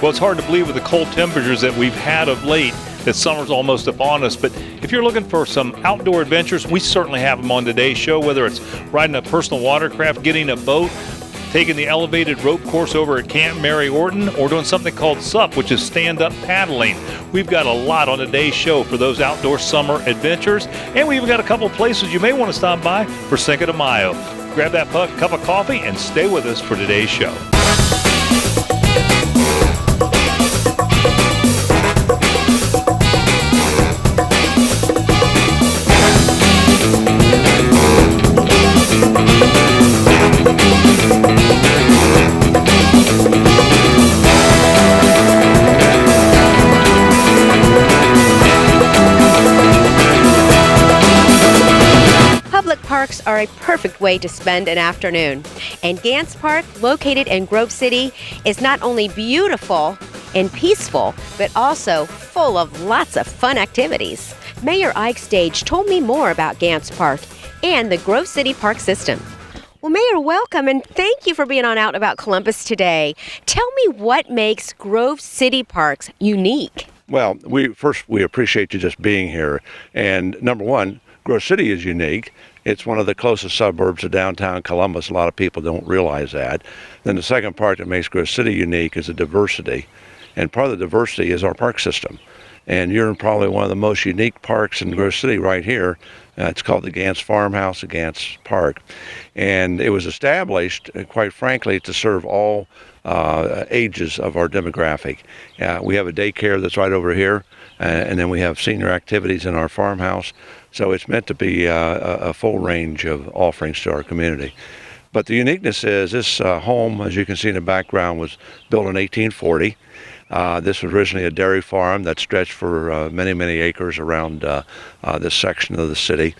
Well, it's hard to believe with the cold temperatures that we've had of late that summer's almost upon us. But if you're looking for some outdoor adventures, we certainly have them on today's show, whether it's riding a personal watercraft, getting a boat, taking the elevated rope course over at Camp Mary Orton, or doing something called SUP, which is stand-up paddling. We've got a lot on today's show for those outdoor summer adventures, and we've got a couple places you may want to stop by for Cinco de Mayo. Grab that cup of coffee and stay with us for today's show. Parks are a perfect way to spend an afternoon. And Gants Park, located in Grove City, is not only beautiful and peaceful, but also full of lots of fun activities. Mayor Ike Stage told me more about Gants Park and the Grove City Park system. Well, Mayor, welcome, and thank you for being on Out About Columbus today. Tell me what makes Grove City Parks unique. Well, we appreciate you just being here. And number one, Grove City is unique. It's one of the closest suburbs to downtown Columbus. A lot of people don't realize that. Then the second part that makes Grove City unique is the diversity. And part of the diversity is our park system. And you're in probably one of the most unique parks in Grove City right here. It's called the Gants Farmhouse at Gants Park. And it was established, quite frankly, to serve all ages of our demographic. We have a daycare that's right over here, and then we have senior activities in our farmhouse. So it's meant to be a full range of offerings to our community. But the uniqueness is this home, as you can see in the background, was built in 1840. This was originally a dairy farm that stretched for many, many acres around this section of the city.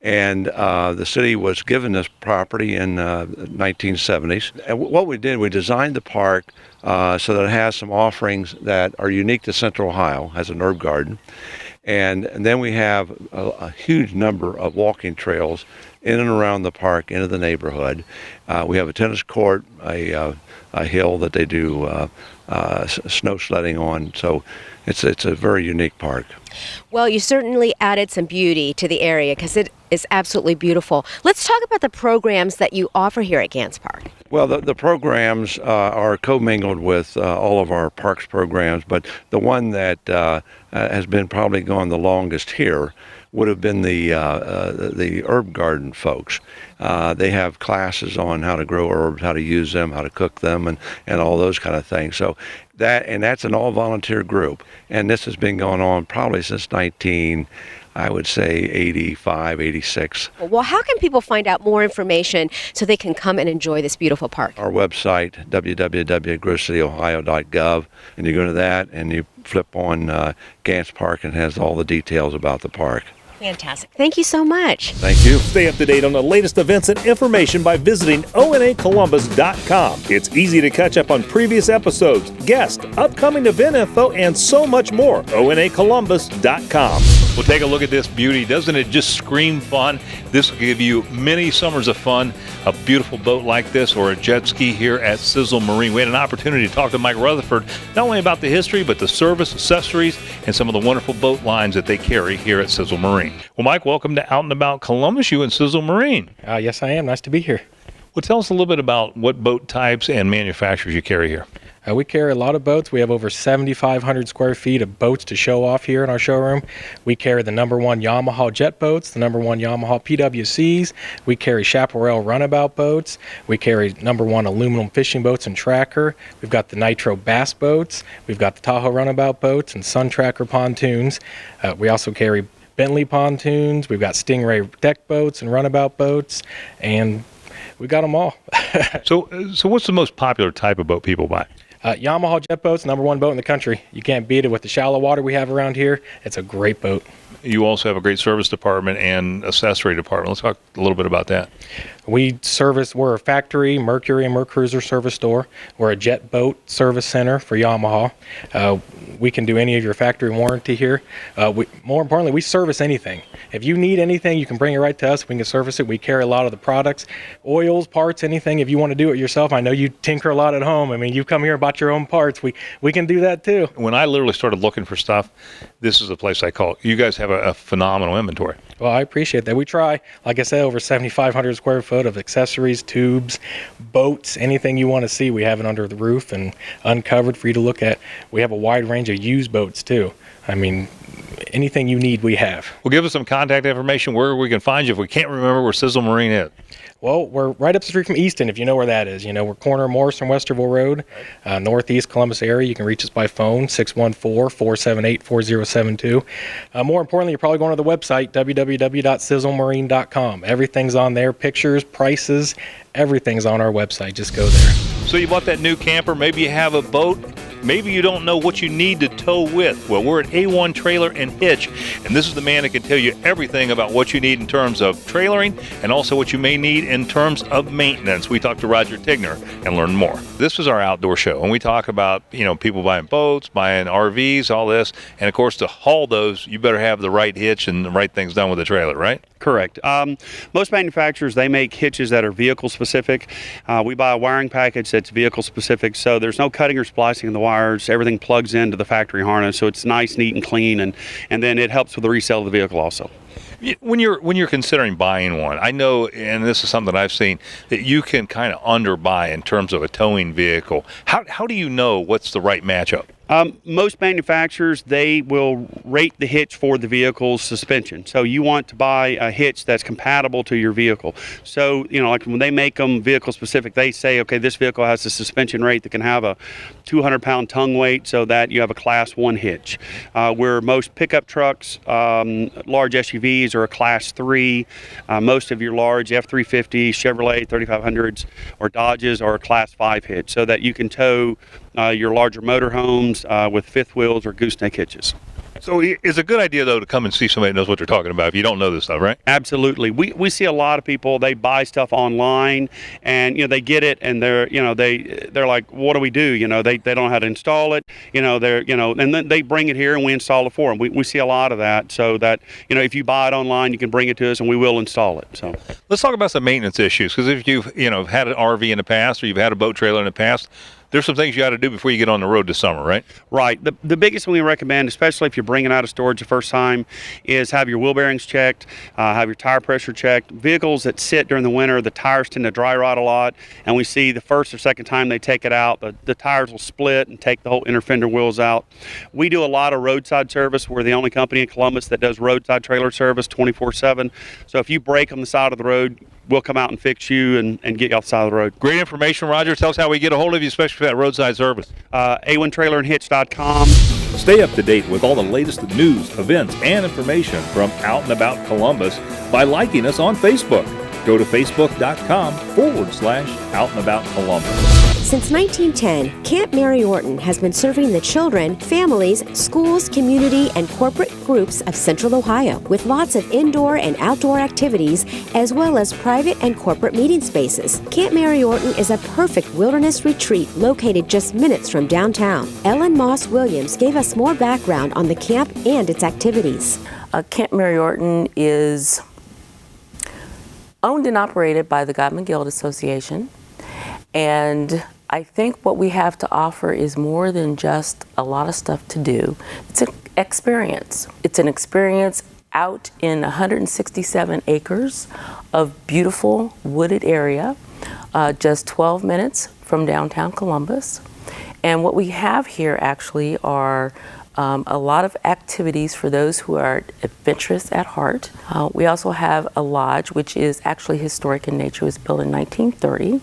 And the city was given this property in 1970s. And what we did, we designed the park so that it has some offerings that are unique to Central Ohio, has an herb garden. And then we have a huge number of walking trails in and around the park, into the neighborhood. We have a tennis court, a hill that they do snow sledding on. So it's a very unique park. Well, you certainly added some beauty to the area because it is absolutely beautiful. Let's talk about the programs that you offer here at Gants Park. Well, the programs are commingled with all of our parks programs, but the one that has been probably gone the longest here would have been the herb garden folks. They have classes on how to grow herbs, how to use them, how to cook them, and all those kind of things. So that's an all-volunteer group, and this has been going on probably since 85, 86. Well, how can people find out more information so they can come and enjoy this beautiful park? Our website, www.grovecityohio.gov, and you go to that and you flip on Gants Park and it has all the details about the park. Fantastic. Thank you so much. Thank you. Stay up to date on the latest events and information by visiting onacolumbus.com. It's easy to catch up on previous episodes, guests, upcoming event info, and so much more. onacolumbus.com. Well, take a look at this beauty. Doesn't it just scream fun? This will give you many summers of fun. A beautiful boat like this or a jet ski here at Sizzle Marine. We had an opportunity to talk to Mike Rutherford, not only about the history, but the service, accessories, and some of the wonderful boat lines that they carry here at Sizzle Marine. Well, Mike, welcome to Out and About Columbus, you and Sizzle Marine. Yes, I am. Nice to be here. Well, tell us a little bit about what boat types and manufacturers you carry here. We carry a lot of boats. We have over 7,500 square feet of boats to show off here in our showroom. We carry the #1 Yamaha jet boats, the #1 Yamaha PWCs. We carry Chaparral runabout boats. We carry #1 aluminum fishing boats and tracker. We've got the Nitro bass boats. We've got the Tahoe runabout boats and Sun Tracker pontoons. We also carry Bentley pontoons. We've got Stingray deck boats and runabout boats, and we got them all. So what's the most popular type of boat people buy? Yamaha jet boats, #1 boat in the country. You can't beat it with the shallow water we have around here. It's a great boat. you also have a great service department and accessory department. Let's talk a little bit about that. We're a factory Mercury and Mercruiser service store. We're a jet boat service center for Yamaha. We can do any of your factory warranty here. More importantly, we service anything. If you need anything, you can bring it right to us. We can service it. We carry a lot of the products, oils, parts, anything. If you want to do it yourself, I know you tinker a lot at home. I mean, you come here and bought your own parts. We can do that too. When I literally started looking for stuff, this is the place I call. You guys have a phenomenal inventory. Well, I appreciate that. We try, like I said, over 7,500 square foot of accessories, tubes, boats, anything you want to see. We have it under the roof and uncovered for you to look at. We have a wide range of used boats too. I mean, anything you need, we have. Well, give us some contact information where we can find you if we can't remember where Sizzle Marine is. Well, we're right up the street from Easton, if you know where that is. We're corner Morris and Westerville Road, northeast Columbus area. You can reach us by phone, 614-478-4072. More importantly, you're probably going to the website, www.sizzlemarine.com. Everything's on there, pictures, prices, everything's on our website. Just go there. So you bought that new camper, maybe you have a boat, maybe you don't know what you need to tow with. Well, we're at A1 Trailer and Hitch, and this is the man that can tell you everything about what you need in terms of trailering and also what you may need in terms of maintenance. We talked to Roger Tigner and learned more. This is our outdoor show, and we talk about, people buying boats, buying RVs, all this, and of course to haul those, you better have the right hitch and the right things done with the trailer, right? Correct. Most manufacturers, they make hitches that are vehicle specific. We buy a wiring package that's vehicle specific, so there's no cutting or splicing in the wires. Everything plugs into the factory harness, so it's nice, neat, and clean, and then it helps with the resale of the vehicle also. When you're considering buying one, I know, and this is something I've seen, that you can kind of underbuy in terms of a towing vehicle. How do you know what's the right matchup? Most manufacturers, they will rate the hitch for the vehicle's suspension. So you want to buy a hitch that's compatible to your vehicle. So, like when they make them vehicle specific, they say, okay, this vehicle has a suspension rate that can have a 200-pound tongue weight so that you have a Class 1 hitch. Where most pickup trucks, large SUVs are a Class 3. Most of your large F-350, Chevrolet 3500s, or Dodges are a Class 5 hitch, so that you can tow your larger motorhomes with fifth wheels or gooseneck hitches. So it's a good idea, though, to come and see somebody that knows what they're talking about if you don't know this stuff, right? Absolutely. We see a lot of people, they buy stuff online and, they get it and they're like, what do we do? They don't know how to install it, and then they bring it here and we install it for them. We see a lot of that, so that, if you buy it online, you can bring it to us and we will install it. So let's talk about some maintenance issues, because if you've, had an RV in the past or you've had a boat trailer in the past, there's some things you got to do before you get on the road this summer, right? Right. The biggest thing we recommend, especially if you're bringing out of storage the first time, is have your wheel bearings checked, have your tire pressure checked. Vehicles that sit during the winter, the tires tend to dry rot a lot, and we see the first or second time they take it out, the tires will split and take the whole inner fender wheels out. We do a lot of roadside service. We're the only company in Columbus that does roadside trailer service 24/7. So if you break on the side of the road, we'll come out and fix you and get you off the side of the road. Great information, Roger. Tell us how we get a hold of you, especially for that roadside service. A1trailerandhitch.com. Stay up to date with all the latest news, events, and information from Out and About Columbus by liking us on Facebook. Go to facebook.com/Out and About Columbus. Since 1910, Camp Mary Orton has been serving the children, families, schools, community, and corporate groups of Central Ohio with lots of indoor and outdoor activities, as well as private and corporate meeting spaces. Camp Mary Orton is a perfect wilderness retreat located just minutes from downtown. Ellen Moss Williams gave us more background on the camp and its activities. Camp Mary Orton is owned and operated by the Godman Guild Association, and I think what we have to offer is more than just a lot of stuff to do. It's an experience. It's an experience out in 167 acres of beautiful wooded area, just 12 minutes from downtown Columbus. And what we have here actually are a lot of activities for those who are adventurous at heart. We also have a lodge, which is actually historic in nature. It was built in 1930,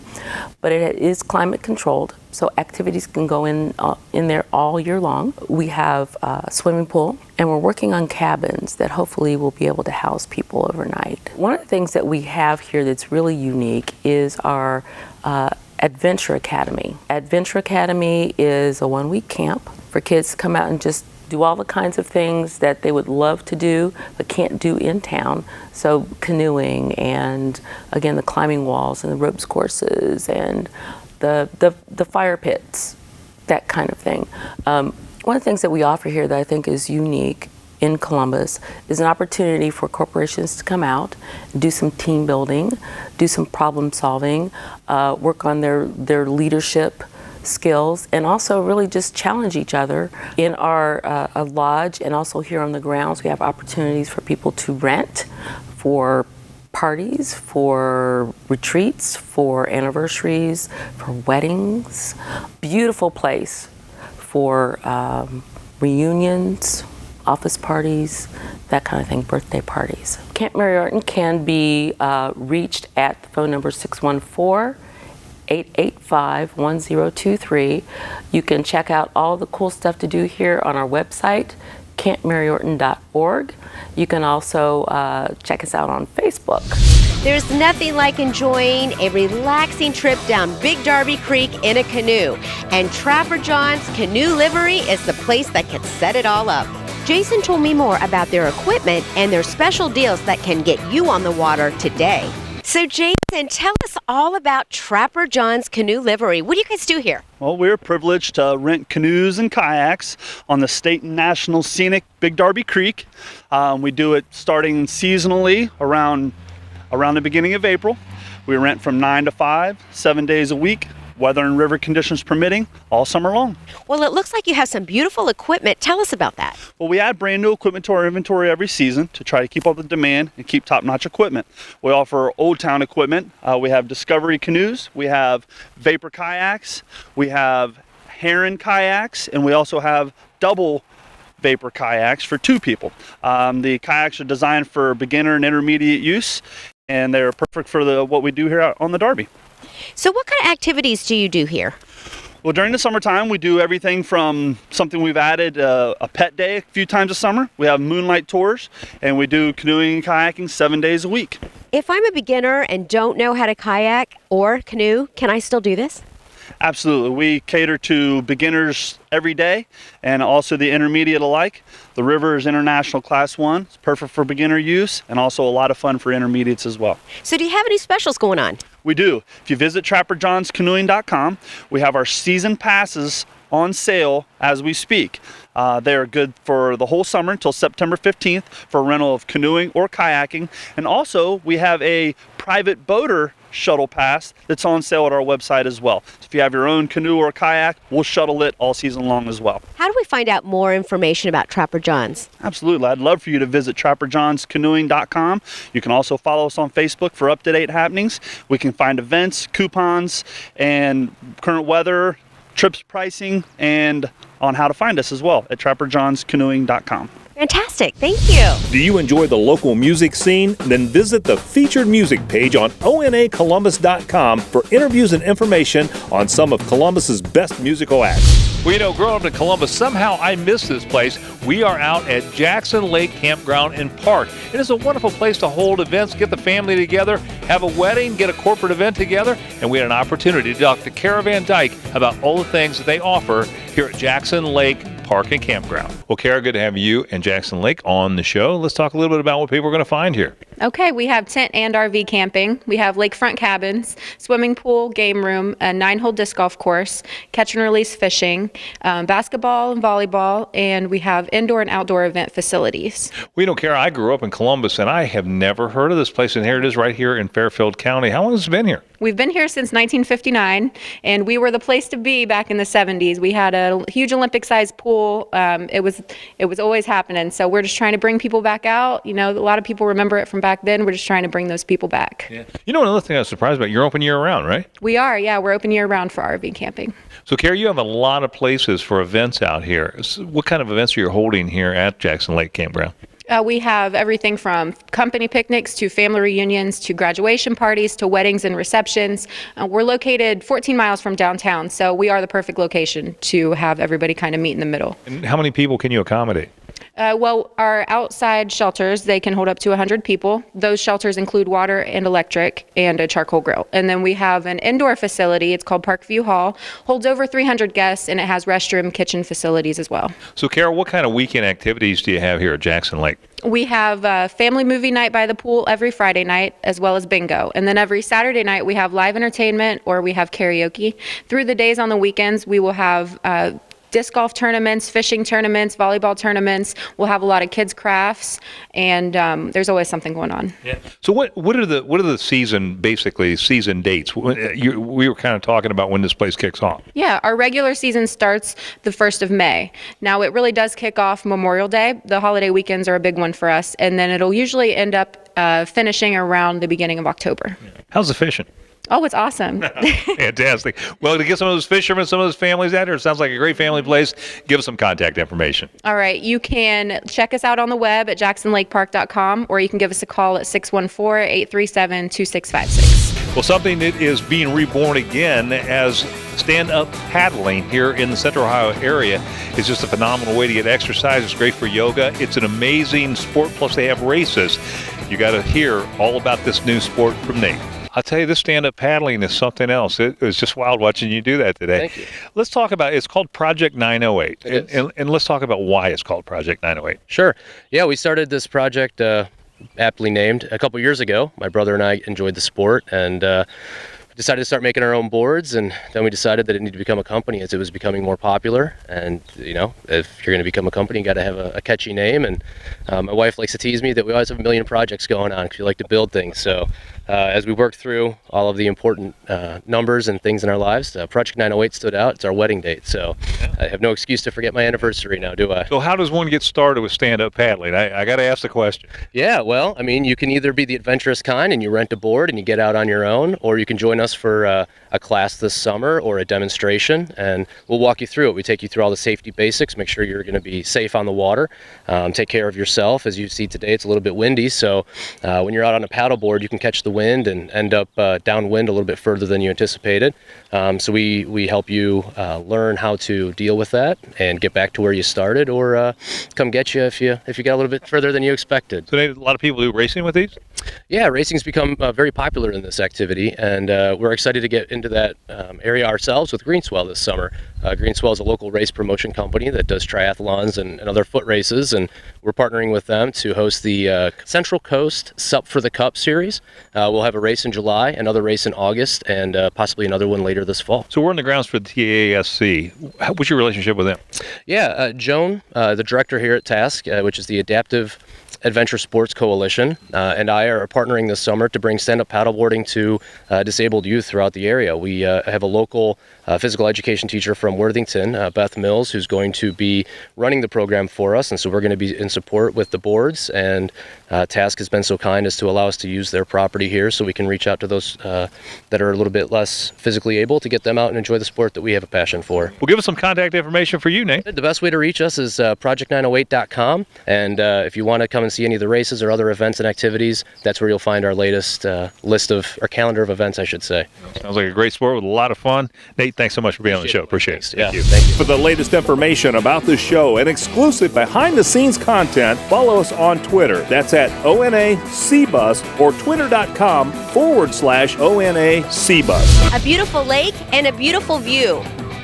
but it is climate controlled, so activities can go in there all year long. We have a swimming pool, and we're working on cabins that hopefully will be able to house people overnight. One of the things that we have here that's really unique is our Adventure Academy. Adventure Academy is a one-week camp for kids to come out and just do all the kinds of things that they would love to do but can't do in town. So canoeing and, again, the climbing walls and the ropes courses and the fire pits, that kind of thing. One of the things that we offer here that I think is unique in Columbus is an opportunity for corporations to come out, do some team building, do some problem solving, work on their leadership skills, and also really just challenge each other. In our lodge and also here on the grounds, we have opportunities for people to rent for parties, for retreats, for anniversaries, for weddings. Beautiful place for reunions, office parties, that kind of thing, birthday parties. Camp Mary-Orton can be reached at the phone number 614-885-1023. You can check out all the cool stuff to do here on our website, campmaryorton.org. You can also check us out on Facebook. There's nothing like enjoying a relaxing trip down Big Darby Creek in a canoe, and Trapper John's Canoe Livery is the place that can set it all up. Jason told me more about their equipment and their special deals that can get you on the water today. So Jason, tell us all about Trapper John's Canoe Livery. What do you guys do here? Well, we're privileged to rent canoes and kayaks on the state and national scenic Big Darby Creek. We do it starting seasonally around the beginning of April. We rent from 9 to 5, 7 days a week, weather and river conditions permitting, all summer long. Well, it looks like you have some beautiful equipment. Tell us about that. Well, we add brand new equipment to our inventory every season to try to keep up with demand and keep top-notch equipment. We offer Old Town equipment. We have Discovery canoes, we have Vapor kayaks, we have Heron kayaks, and we also have double Vapor kayaks for 2 people. The kayaks are designed for beginner and intermediate use, and they're perfect for what we do here out on the Darby. So what kind of activities do you do here? Well, during the summertime, we do everything from something we've added, a pet day a few times a summer. We have moonlight tours, and we do canoeing and kayaking 7 days a week. If I'm a beginner and don't know how to kayak or canoe, can I still do this? Absolutely. We cater to beginners every day and also the intermediate alike. The river is international class 1. It's perfect for beginner use and also a lot of fun for intermediates as well. So do you have any specials going on? We do. If you visit trapperjohnscanoeing.com, we have our season passes on sale as we speak. They are good for the whole summer until September 15th for rental of canoeing or kayaking. And also we have a private boater shuttle pass that's on sale at our website as well. So if you have your own canoe or kayak, we'll shuttle it all season long as well. How do we find out more information about Trapper John's? Absolutely. I'd love for you to visit trapperjohnscanoeing.com. You can also follow us on Facebook for up-to-date happenings. We can find events, coupons, and current weather, trips pricing, and on how to find us as well at trapperjohnscanoeing.com. Fantastic. Thank you. Do you enjoy the local music scene? Then visit the featured music page on onacolumbus.com for interviews and information on some of Columbus's best musical acts. Well, you know, growing up in Columbus, somehow I miss this place. We are out at Jackson Lake Campground and Park. It is a wonderful place to hold events, get the family together, have a wedding, get a corporate event together, and we had an opportunity to talk to Kara Van Dyke about all the things that they offer here at Jackson Lake Park and Campground. Well, Kara, good to have you and Jackson Lake on the show. Let's talk a little bit about what people are going to find here. Okay, we have tent and RV camping. We have lakefront cabins, swimming pool, game room, a 9-hole disc golf course, catch and release fishing, basketball and volleyball, and we have indoor and outdoor event facilities. Well, you know, Kara, I grew up in Columbus, and I have never heard of this place, and here it is right here in Fairfield County. How long has it been here? We've been here since 1959, and we were the place to be back in the 70s. We had a huge Olympic-sized pool. It was always happening, so we're just trying to bring people back out. You know, a lot of people remember it from back then. We're just trying to bring those people back. Yeah. You know, another thing I was surprised about, you're open year-round, right? We are, yeah. We're open year-round for RV camping. So, Kara, you have a lot of places for events out here. So what kind of events are you holding here at Jackson Lake Campground? We have everything from company picnics to family reunions to graduation parties to weddings and receptions. We're located 14 miles from downtown, so we are the perfect location to have everybody kind of meet in the middle. And how many people can you accommodate? Well, our outside shelters, they can hold up to 100 people. Those shelters include water and electric and a charcoal grill. And then we have an indoor facility. It's called Parkview Hall. Holds over 300 guests, and it has restroom, kitchen facilities as well. So, Carol, what kind of weekend activities do you have here at Jackson Lake? We have a family movie night by the pool every Friday night, as well as bingo. And then every Saturday night, we have live entertainment or we have karaoke. Through the days on the weekends, we will have disc golf tournaments, fishing tournaments, volleyball tournaments. We'll have a lot of kids' crafts, and there's always something going on. Yeah. So what are the season dates? We were kind of talking about when this place kicks off. Yeah, our regular season starts the 1st of May. Now, it really does kick off Memorial Day. The holiday weekends are a big one for us, and then it'll usually end up finishing around the beginning of October. How's the fishing? Oh, it's awesome. Fantastic. Well, to get some of those fishermen, some of those families out here, it sounds like a great family place. Give us some contact information. All right. You can check us out on the web at jacksonlakepark.com, or you can give us a call at 614-837-2656. Well, something that is being reborn again as stand-up paddling here in the Central Ohio area is just a phenomenal way to get exercise. It's great for yoga. It's an amazing sport, plus they have races. You got to hear all about this new sport from Nate. I'll tell you, this stand-up paddling is something else. It was just wild watching you do that today. Thank you. Let's talk about, it's called Project 908. And let's talk about why it's called Project 908. Sure. Yeah, we started this project, aptly named, a couple years ago. My brother and I enjoyed the sport and decided to start making our own boards, and then we decided that it needed to become a company as it was becoming more popular. And you know, if you're going to become a company, you got to have a catchy name. And my wife likes to tease me that we always have a million projects going on because we like to build things. So as we work through all of the important numbers and things in our lives, Project 908 stood out. It's our wedding date, so I have no excuse to forget my anniversary now, do I? So how does one get started with stand-up paddling? I got to ask the question. Yeah, well, I mean, you can either be the adventurous kind and you rent a board and you get out on your own, or you can join us for a class this summer or a demonstration, and we'll walk you through it. We take you through all the safety basics, make sure you're going to be safe on the water, take care of yourself. As you see today, it's a little bit windy, so when you're out on a paddleboard, you can catch the wind and end up downwind a little bit further than you anticipated. So we help you learn how to deal with that and get back to where you started, or come get you if you got a little bit further than you expected. So a lot of people do racing with these? Yeah, racing's become very popular in this activity, and we're excited to get into that area ourselves with Greenswell this summer. Greenswell is a local race promotion company that does triathlons and other foot races, and we're partnering with them to host the Central Coast Sup for the Cup series. We'll have a race in July, another race in August, and possibly another one later this fall. So we're on the grounds for the TASC. What's your relationship with them? Yeah, Joan, the director here at TASC, which is the Adaptive Adventure Sports Coalition, and I are partnering this summer to bring stand-up paddleboarding to disabled youth throughout the area. We have a local physical education teacher from Worthington, Beth Mills, who's going to be running the program for us, and so we're going to be in support with the boards, and TASC has been so kind as to allow us to use their property here so we can reach out to those that are a little bit less physically able to get them out and enjoy the sport that we have a passion for. Well, give us some contact information for you, Nate. The best way to reach us is project908.com, and if you want to come and see any of the races or other events and activities, that's where you'll find our latest list of, or calendar of events, I should say. Sounds like a great sport with a lot of fun. Nate, thanks so much for being on the show. Appreciate it. Thank you. Thank you. For the latest information about the show and exclusive behind-the-scenes content, follow us on Twitter. That's at ONACBus or twitter.com/ONACBus. A beautiful lake and a beautiful view.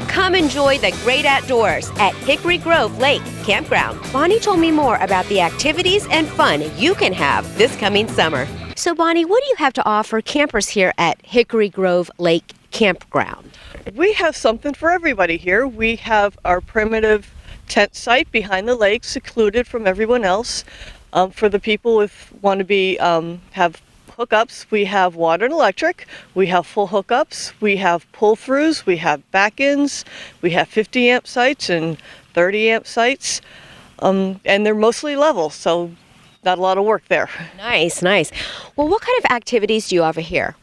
Come enjoy the great outdoors at Hickory Grove Lake Campground. Bonnie told me more about the activities and fun you can have this coming summer. So Bonnie, what do you have to offer campers here at Hickory Grove Lake Campground? We have something for everybody here. We have our primitive tent site behind the lake, secluded from everyone else. For the people who want to be have hookups, we have water and electric. We have full hookups. We have pull-throughs. We have back-ins. We have 50 amp sites and 30 amp sites, and they're mostly level, so not a lot of work there. Nice, nice. Well, what kind of activities do you offer here?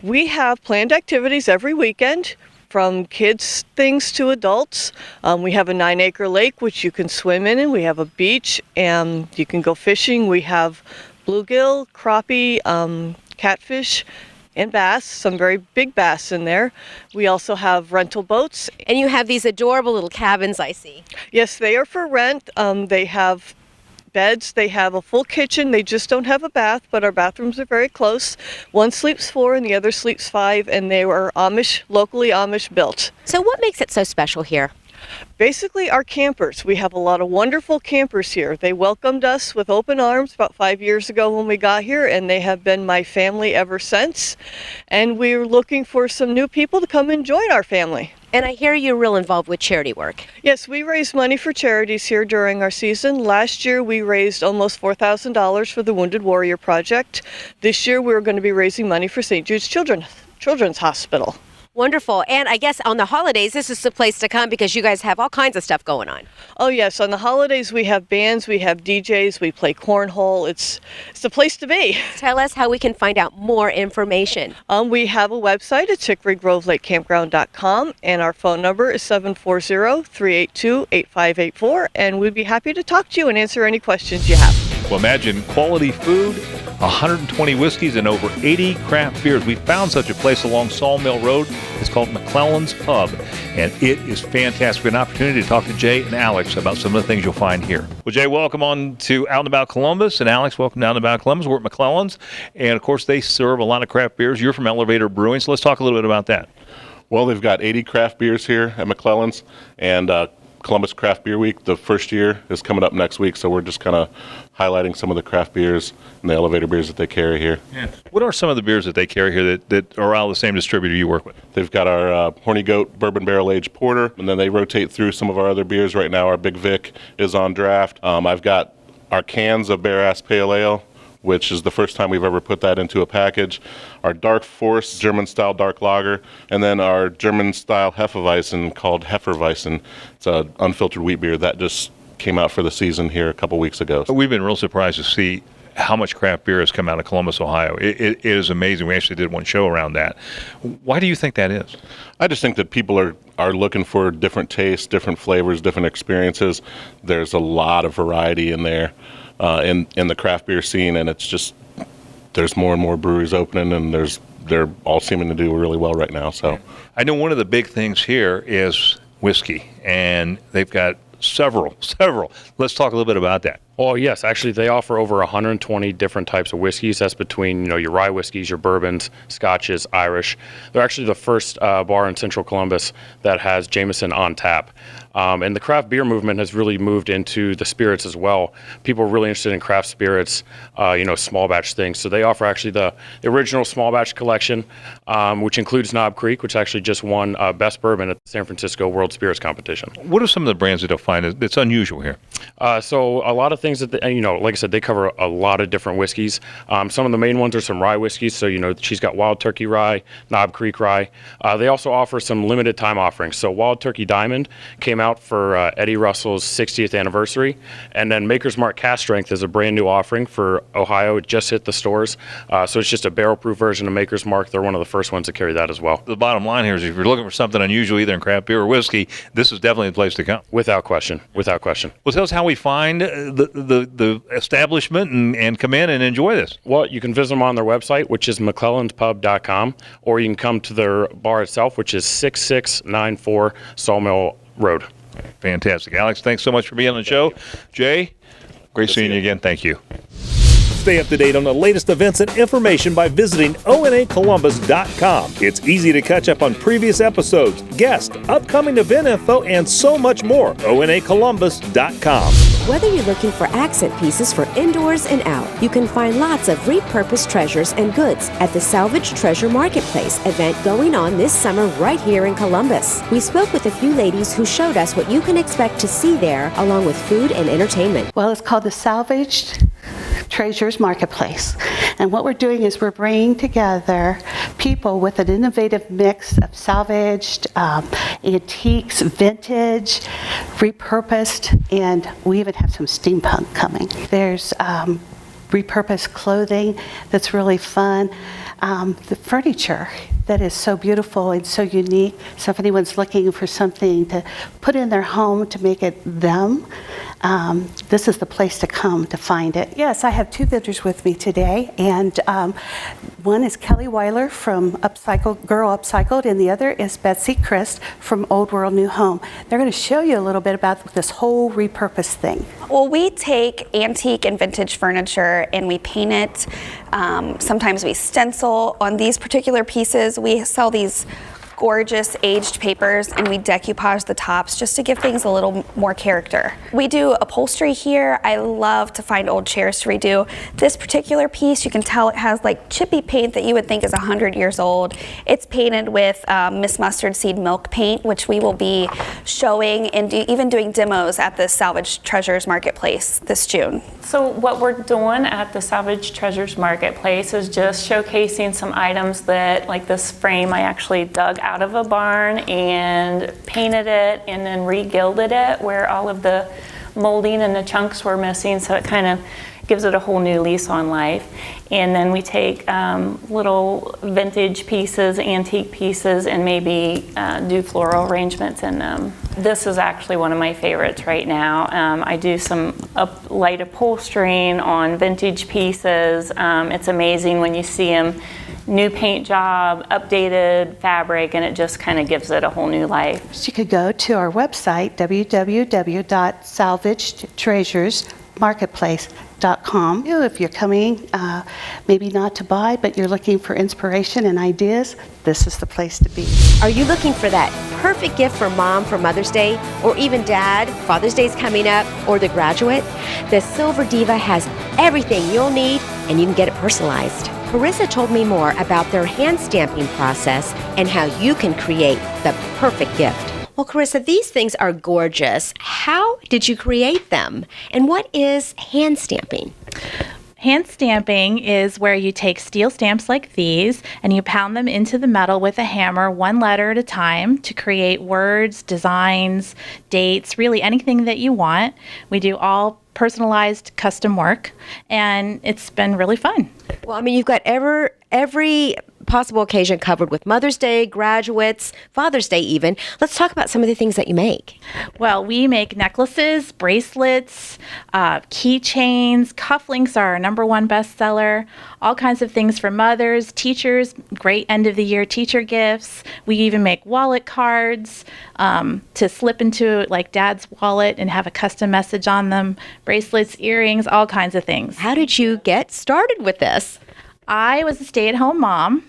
We have planned activities every weekend, from kids things to adults. We have a 9-acre lake which you can swim in, and we have a beach and you can go fishing. We have bluegill, crappie, catfish, and bass, some very big bass in there. We also have rental boats. And you have these adorable little cabins, I see. Yes, they are for rent. They have beds, they have a full kitchen, they just don't have a bath, but our bathrooms are very close. One sleeps 4 and the other sleeps 5, and they were locally Amish built. So what makes it so special here? Basically, our campers. We have a lot of wonderful campers here. They welcomed us with open arms about 5 years ago when we got here, and they have been my family ever since. And we're looking for some new people to come and join our family. And I hear you're real involved with charity work. Yes, we raise money for charities here during our season. Last year, we raised almost $4,000 for the Wounded Warrior Project. This year, we're going to be raising money for St. Jude's Children's Hospital. Wonderful. And I guess on the holidays, this is the place to come because you guys have all kinds of stuff going on. Oh, yes. On the holidays, we have bands, we have DJs, we play cornhole. It's the place to be. Tell us how we can find out more information. We have a website at HickoryGroveLakeCampground.com, and our phone number is 740-382-8584, and we'd be happy to talk to you and answer any questions you have. Well, imagine quality food, 120 whiskeys, and over 80 craft beers. We found such a place along Sawmill Road. It's called McClellan's Pub, and it is fantastic. An opportunity to talk to Jay and Alex about some of the things you'll find here. Well, Jay, welcome on to Out and About Columbus, and Alex, welcome to Out and About Columbus. We're at McClellan's, and of course, they serve a lot of craft beers. You're from Elevator Brewing, so let's talk a little bit about that. Well, they've got 80 craft beers here at McClellan's, and Columbus Craft Beer Week, the first year, is coming up next week, so we're just kind of highlighting some of the craft beers and the elevator beers that they carry here. Yeah. What are some of the beers that they carry here that are out of the same distributor you work with? They've got our Horny Goat Bourbon Barrel Aged Porter, and then they rotate through some of our other beers. Right now, our Big Vic is on draft. I've got our cans of Bear Ass Pale Ale, which is the first time we've ever put that into a package, our Dark Force German-style dark lager, and then our German-style Hefeweizen called Hefeweizen. It's an unfiltered wheat beer that just came out for the season here a couple weeks ago. We've been real surprised to see how much craft beer has come out of Columbus, Ohio. It is amazing. We actually did one show around that. Why do you think that is? I just think that people are looking for different tastes, different flavors, different experiences. There's a lot of variety in there. In the craft beer scene, and it's just there's more and more breweries opening, and they're all seeming to do really well right now. So I know one of the big things here is whiskey, and they've got several. Let's talk a little bit about that. Well, yes, actually, they offer over 120 different types of whiskeys. That's between, your rye whiskeys, your bourbons, scotches, Irish. They're actually the first bar in Central Columbus that has Jameson on tap. And the craft beer movement has really moved into the spirits as well. People are really interested in craft spirits, small batch things. So they offer actually the original small batch collection, which includes Knob Creek, which actually just won Best Bourbon at the San Francisco World Spirits Competition. What are some of the brands that you'll find that's unusual here? So a lot of things that, like I said, they cover a lot of different whiskeys. Some of the main ones are some rye whiskeys. So, she's got Wild Turkey Rye, Knob Creek Rye. They also offer some limited time offerings. So Wild Turkey Diamond came out for Eddie Russell's 60th anniversary. And then Maker's Mark Cask Strength is a brand new offering for Ohio. It just hit the stores. So it's just a barrel proof version of Maker's Mark. They're one of the first ones to carry that as well. The bottom line here is if you're looking for something unusual, either in craft beer or whiskey, this is definitely the place to come. Without question. Well, tell us how we find the establishment and come in and enjoy this. Well, you can visit them on their website, which is McClellanspub.com, or you can come to their bar itself, which is 6694 Sawmill Road. Fantastic. Alex, thanks so much for being on the show. Jay, great seeing you again. Thank you. Stay up to date on the latest events and information by visiting onacolumbus.com. It's easy to catch up on previous episodes, guests, upcoming event info, and so much more. onacolumbus.com. Whether you're looking for accent pieces for indoors and out, you can find lots of repurposed treasures and goods at the Salvage Treasure Marketplace event going on this summer right here in Columbus. We spoke with a few ladies who showed us what you can expect to see there, along with food and entertainment. Well, it's called the Salvaged Treasures Marketplace. And what we're doing is we're bringing together people with an innovative mix of salvaged, antiques, vintage, repurposed, and we even have some steampunk coming. There's repurposed clothing that's really fun. The furniture that is so beautiful and so unique. So if anyone's looking for something to put in their home to make it them, this is the place to come to find it. Yes, I have two vendors with me today, and one is Kelly Weiler from Girl Upcycled, and the other is Betsy Christ from Old World New Home. They're going to show you a little bit about this whole repurpose thing. Well, we take antique and vintage furniture and we paint it. Sometimes we stencil on these particular pieces. We sell these gorgeous aged papers and we decoupage the tops just to give things a little more character. We do upholstery here. I love to find old chairs to redo. This particular piece, you can tell it has like chippy paint that you would think is 100 years old. It's painted with Miss Mustard Seed Milk paint, which we will be showing and even doing demos at the Salvage Treasures Marketplace this June. So what we're doing at the Salvage Treasures Marketplace is just showcasing some items that, like this frame, I actually dug out of a barn and painted it and then re-gilded it where all of the molding and the chunks were missing, so it kind of gives it a whole new lease on life. And then we take little vintage pieces, antique pieces, and maybe do floral arrangements in them. This is actually one of my favorites right now. I do some light upholstering on vintage pieces. It's amazing when you see them. New paint job, updated fabric, and it just kind of gives it a whole new life. So you could go to our website, www.salvagedtreasuresmarketplace.com. If you're coming, maybe not to buy, but you're looking for inspiration and ideas, this is the place to be. Are you looking for that perfect gift for mom for Mother's Day, or even dad? Father's Day's coming up, or the graduate? The Silver Diva has everything you'll need, and you can get it personalized. Carissa told me more about their hand stamping process and how you can create the perfect gift. Well, Carissa, these things are gorgeous. How did you create them? And what is hand stamping? Hand stamping is where you take steel stamps like these and you pound them into the metal with a hammer, one letter at a time, to create words, designs, dates, really anything that you want. We do all personalized custom work, and it's been really fun. Well, I mean, you've got every possible occasion covered with Mother's Day, graduates, Father's Day even. Let's talk about some of the things that you make. Well, we make necklaces, bracelets, keychains, cufflinks are our #1 bestseller, all kinds of things for mothers, teachers, great end of the year teacher gifts. We even make wallet cards to slip into like dad's wallet and have a custom message on them, bracelets, earrings, all kinds of things. How did you get started with this? I was a stay-at-home mom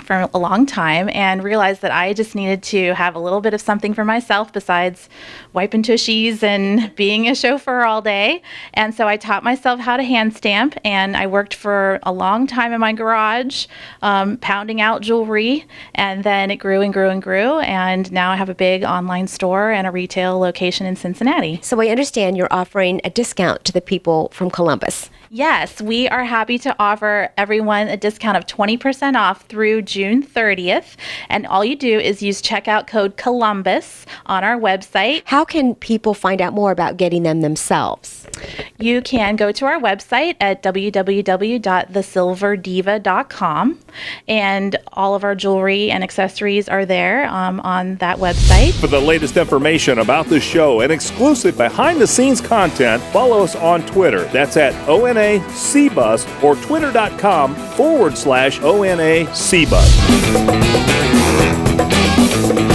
for a long time and realized that I just needed to have a little bit of something for myself besides wiping tushies and being a chauffeur all day. And so I taught myself how to hand stamp, and I worked for a long time in my garage pounding out jewelry, and then it grew and grew and grew, and now I have a big online store and a retail location in Cincinnati. So I understand you're offering a discount to the people from Columbus. Yes, we are happy to offer everyone a discount of 20% off through June 30th. And all you do is use checkout code Columbus on our website. How can people find out more about getting them themselves? You can go to our website at www.thesilverdiva.com, and all of our jewelry and accessories are there on that website. For the latest information about the show and exclusive behind-the-scenes content, follow us on Twitter. That's at ONA CBUS or twitter.com/ONA CBUS.